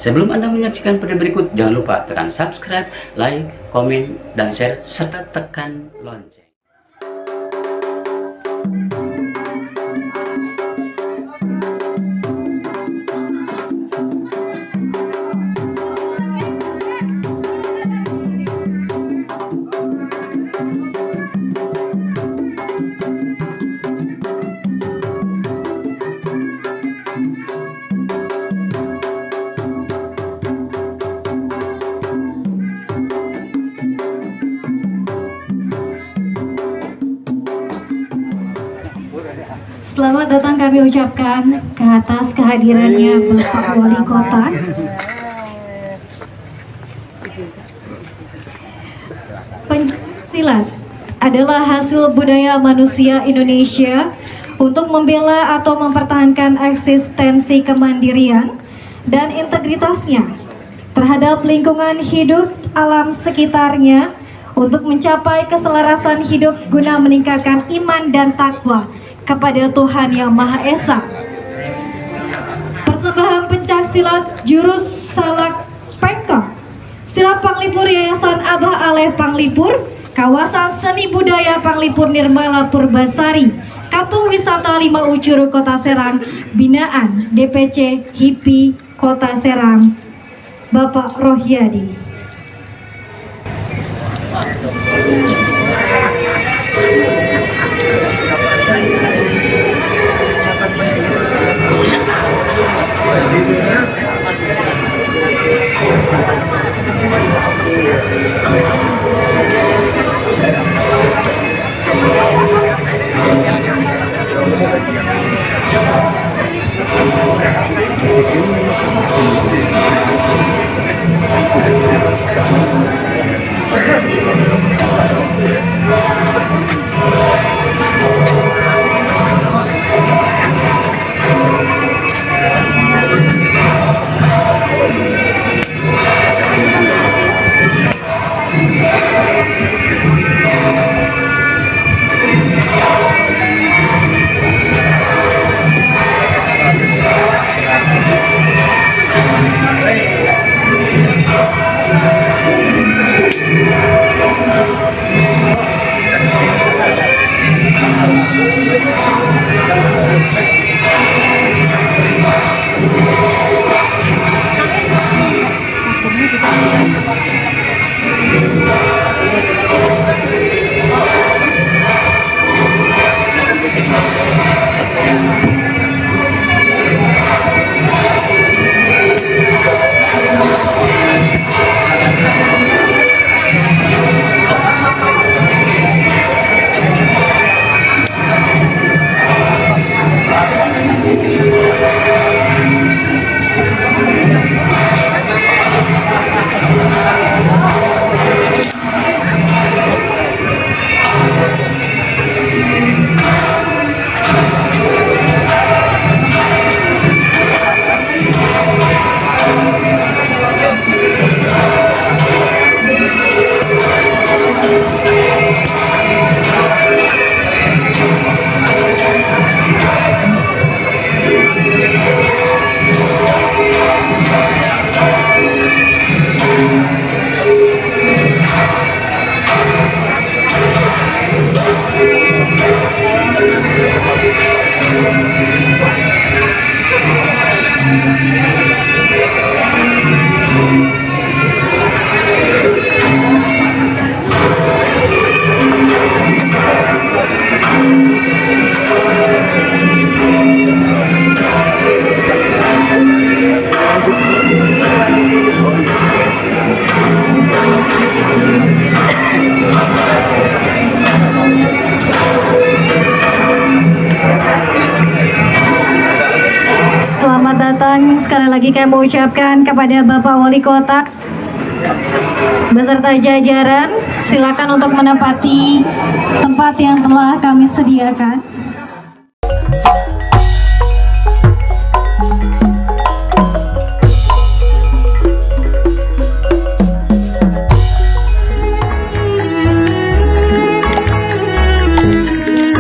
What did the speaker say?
Sebelum Anda menyaksikan video berikut, jangan lupa tekan subscribe, like, komen, dan share, serta tekan lonceng. Selamat datang kami ucapkan ke atas kehadirannya Bapak Wali Kota. Pencaksilat adalah hasil budaya manusia Indonesia untuk membela atau mempertahankan eksistensi kemandirian dan integritasnya terhadap lingkungan hidup alam sekitarnya untuk mencapai keselarasan hidup guna meningkatkan iman dan takwa kepada Tuhan Yang Maha Esa. Persembahan pencaksilat jurus Salak Pengkong, Silat Panglipur Yayasan Abah Aleh Panglipur, Kawasan Seni Budaya Panglipur Nirmala Purbasari, Kampung Wisata Lima Ucur Kota Serang, binaan DPC HIPI Kota Serang, Bapak Rohyadi. Selamat datang sekali lagi kami mengucapkan kepada Bapak Wali Kota beserta jajaran. Silakan untuk menempati tempat yang telah kami sediakan.